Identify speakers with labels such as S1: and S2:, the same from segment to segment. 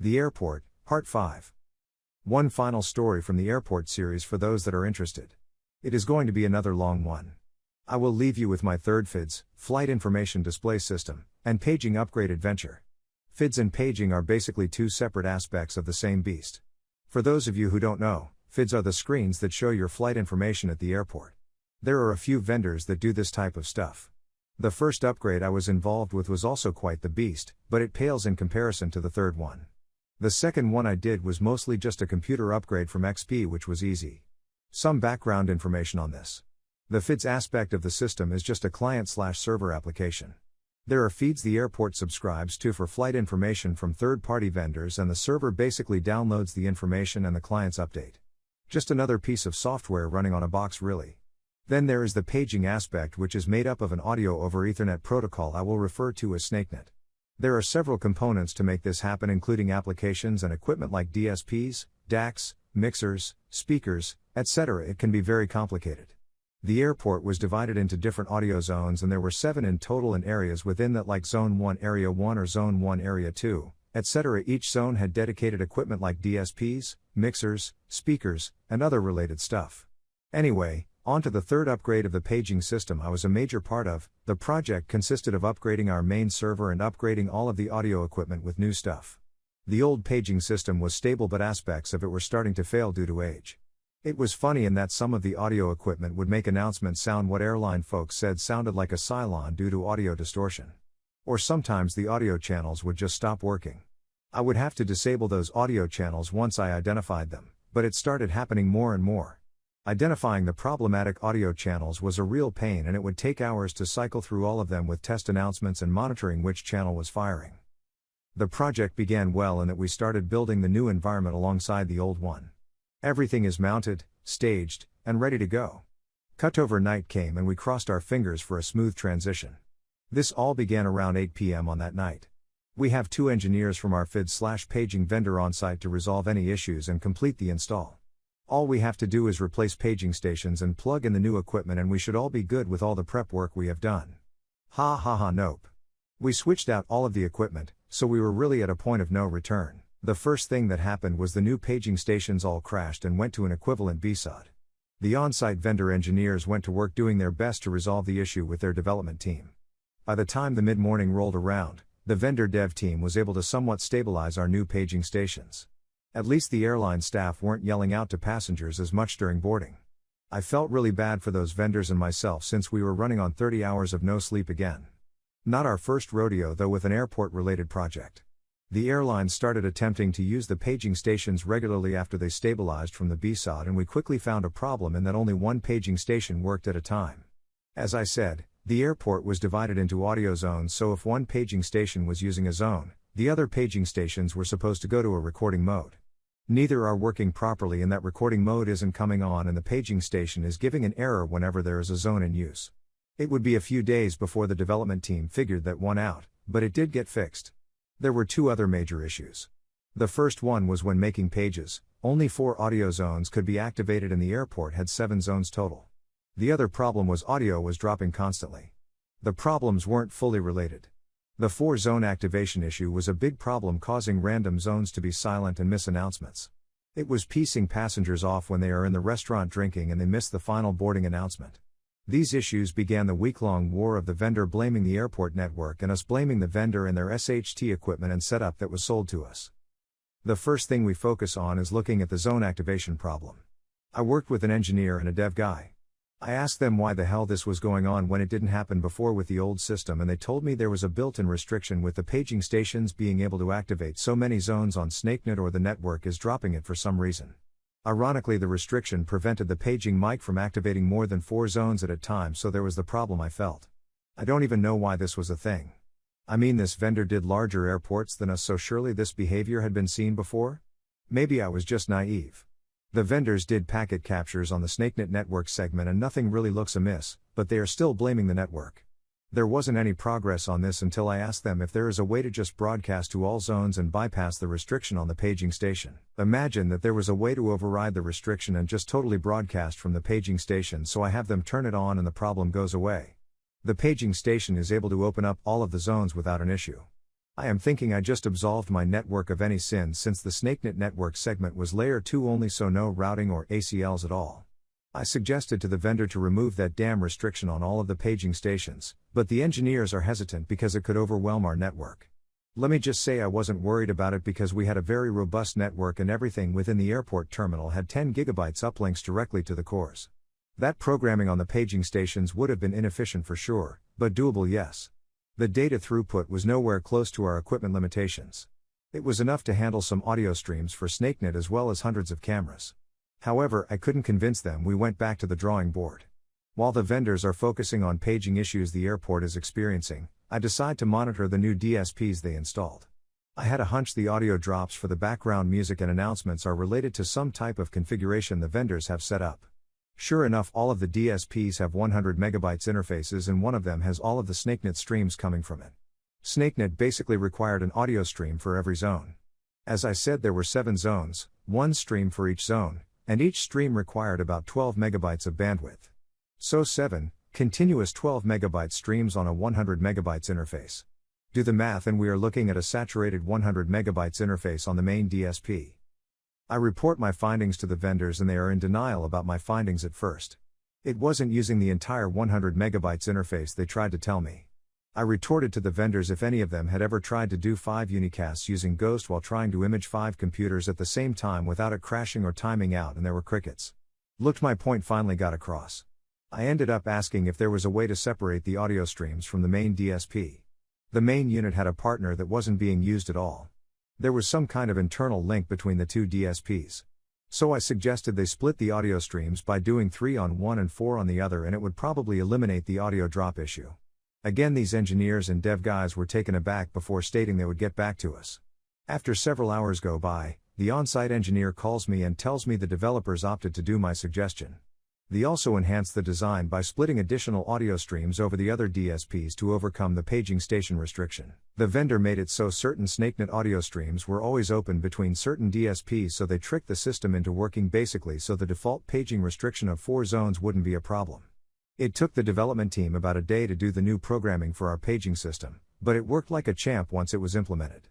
S1: The Airport, Part 5. One final story from the Airport series for those that are interested. It is going to be another long one. I will leave you with my third FIDS, Flight Information Display System, and Paging Upgrade Adventure. FIDS and paging are basically two separate aspects of the same beast. For those of you who don't know, FIDS are the screens that show your flight information at the airport. There are a few vendors that do this type of stuff. The first upgrade I was involved with was also quite the beast, but it pales in comparison to the third one. The second one I did was mostly just a computer upgrade from XP, which was easy. Some background information on this. The FIDS aspect of the system is just a client/server application. There are feeds the airport subscribes to for flight information from third-party vendors, and the server basically downloads the information and the client's update. Just another piece of software running on a box, really. Then there is the paging aspect, which is made up of an audio over Ethernet protocol I will refer to as SnakeNet. There are several components to make this happen, including applications and equipment like DSPs, DACs, mixers, speakers, etc. It can be very complicated. The airport was divided into different audio zones, and there were 7 in total, in areas within that like Zone 1 Area 1 or Zone 1 Area 2, etc. Each zone had dedicated equipment like DSPs, mixers, speakers, and other related stuff. Anyway, on to the third upgrade of the paging system I was a major part of. The project consisted of upgrading our main server and upgrading all of the audio equipment with new stuff. The old paging system was stable, but aspects of it were starting to fail due to age. It was funny in that some of the audio equipment would make announcements sound what airline folks said sounded like a Cylon due to audio distortion. Or sometimes the audio channels would just stop working. I would have to disable those audio channels once I identified them, but it started happening more and more. Identifying the problematic audio channels was a real pain, and it would take hours to cycle through all of them with test announcements and monitoring which channel was firing. The project began well in that we started building the new environment alongside the old one. Everything is mounted, staged, and ready to go. Cutover night came and we crossed our fingers for a smooth transition. This all began around 8 p.m. on that night. We have 2 engineers from our FIDS/paging vendor on site to resolve any issues and complete the install. All we have to do is replace paging stations and plug in the new equipment, and we should all be good with all the prep work we have done. Nope. We switched out all of the equipment, so we were really at a point of no return. The first thing that happened was the new paging stations all crashed and went to an equivalent BSOD. The on-site vendor engineers went to work doing their best to resolve the issue with their development team. By the time the mid-morning rolled around, the vendor dev team was able to somewhat stabilize our new paging stations. At least the airline staff weren't yelling out to passengers as much during boarding. I felt really bad for those vendors and myself, since we were running on 30 hours of no sleep again. Not our first rodeo though with an airport-related project. The airlines started attempting to use the paging stations regularly after they stabilized from the BSOD, and we quickly found a problem in that only one paging station worked at a time. As I said, the airport was divided into audio zones, so if one paging station was using a zone, the other paging stations were supposed to go to a recording mode. Neither are working properly, and that recording mode isn't coming on, and the paging station is giving an error whenever there is a zone in use. It would be a few days before the development team figured that one out, but it did get fixed. There were 2 other major issues. The first one was when making pages, only 4 audio zones could be activated and the airport had 7 zones total. The other problem was audio was dropping constantly. The problems weren't fully related. The 4-zone activation issue was a big problem, causing random zones to be silent and miss announcements. It was pissing passengers off when they are in the restaurant drinking and they miss the final boarding announcement. These issues began the week-long war of the vendor blaming the airport network and us blaming the vendor and their SHT equipment and setup that was sold to us. The first thing we focus on is looking at the zone activation problem. I worked with an engineer and a dev guy. I asked them why the hell this was going on when it didn't happen before with the old system, and they told me there was a built-in restriction with the paging stations being able to activate so many zones on SnakeNet, or the network is dropping it for some reason. Ironically, the restriction prevented the paging mic from activating more than 4 zones at a time, so there was the problem I felt. I don't even know why this was a thing. I mean, this vendor did larger airports than us, so surely this behavior had been seen before? Maybe I was just naive. The vendors did packet captures on the SnakeNet network segment and nothing really looks amiss, but they are still blaming the network. There wasn't any progress on this until I asked them if there is a way to just broadcast to all zones and bypass the restriction on the paging station. Imagine that there was a way to override the restriction and just totally broadcast from the paging station, so I have them turn it on and the problem goes away. The paging station is able to open up all of the zones without an issue. I am thinking I just absolved my network of any sins since the SnakeNet network segment was layer 2 only, so no routing or ACLs at all. I suggested to the vendor to remove that damn restriction on all of the paging stations, but the engineers are hesitant because it could overwhelm our network. Let me just say I wasn't worried about it because we had a very robust network and everything within the airport terminal had 10 gigabytes uplinks directly to the cores. That programming on the paging stations would have been inefficient for sure, but doable, yes. The data throughput was nowhere close to our equipment limitations. It was enough to handle some audio streams for SnakeNet as well as hundreds of cameras. However, I couldn't convince them. We went back to the drawing board. While the vendors are focusing on paging issues the airport is experiencing, I decide to monitor the new DSPs they installed. I had a hunch the audio drops for the background music and announcements are related to some type of configuration the vendors have set up. Sure enough, all of the DSPs have 100 megabytes interfaces and one of them has all of the SnakeNet streams coming from it. SnakeNet basically required an audio stream for every zone. As I said, there were 7 zones, one stream for each zone, and each stream required about 12 megabytes of bandwidth. So 7 continuous 12 megabyte streams on a 100 megabytes interface. Do the math and we are looking at a saturated 100 megabytes interface on the main DSP. I report my findings to the vendors and they are in denial about my findings at first. It wasn't using the entire 100 megabytes interface they tried to tell me. I retorted to the vendors if any of them had ever tried to do 5 unicasts using Ghost while trying to image 5 computers at the same time without it crashing or timing out, and there were crickets. Looked, my point finally got across. I ended up asking if there was a way to separate the audio streams from the main DSP. The main unit had a partner that wasn't being used at all. There was some kind of internal link between the two DSPs. So I suggested they split the audio streams by doing 3 on one and 4 on the other, and it would probably eliminate the audio drop issue. Again, these engineers and dev guys were taken aback before stating they would get back to us. After several hours go by, the on-site engineer calls me and tells me the developers opted to do my suggestion. They also enhanced the design by splitting additional audio streams over the other DSPs to overcome the paging station restriction. The vendor made it so certain SnakeNet audio streams were always open between certain DSPs, so they tricked the system into working basically so the default paging restriction of 4 zones wouldn't be a problem. It took the development team about a day to do the new programming for our paging system, but it worked like a champ once it was implemented.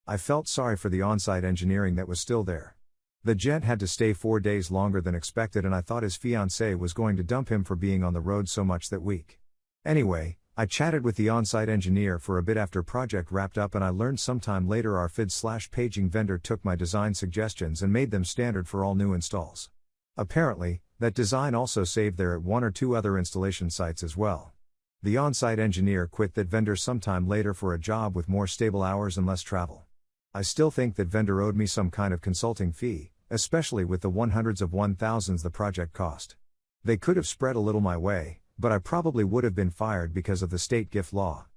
S1: I felt sorry for the on-site engineering that was still there. The gent had to stay 4 days longer than expected, and I thought his fiancée was going to dump him for being on the road so much that week. Anyway, I chatted with the on-site engineer for a bit after project wrapped up, and I learned sometime later our FID/paging vendor took my design suggestions and made them standard for all new installs. Apparently, that design also saved there at 1 or 2 other installation sites as well. The on-site engineer quit that vendor sometime later for a job with more stable hours and less travel. I still think that vendor owed me some kind of consulting fee, especially with the 100s of 1,000s the project cost. They could have spread a little my way, but I probably would have been fired because of the state gift law.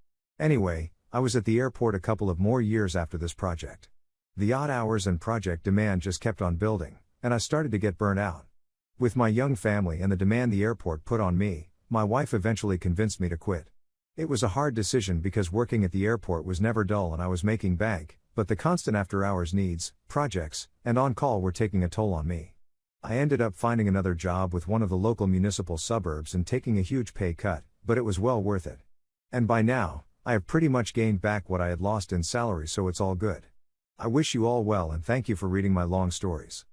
S1: Anyway, I was at the airport a couple of more years after this project. The odd hours and project demand just kept on building, and I started to get burnt out. With my young family and the demand the airport put on me, my wife eventually convinced me to quit. It was a hard decision because working at the airport was never dull and I was making bank, but the constant after-hours needs, projects, and on-call were taking a toll on me. I ended up finding another job with one of the local municipal suburbs and taking a huge pay cut, but it was well worth it. And by now, I have pretty much gained back what I had lost in salary, so it's all good. I wish you all well and thank you for reading my long stories.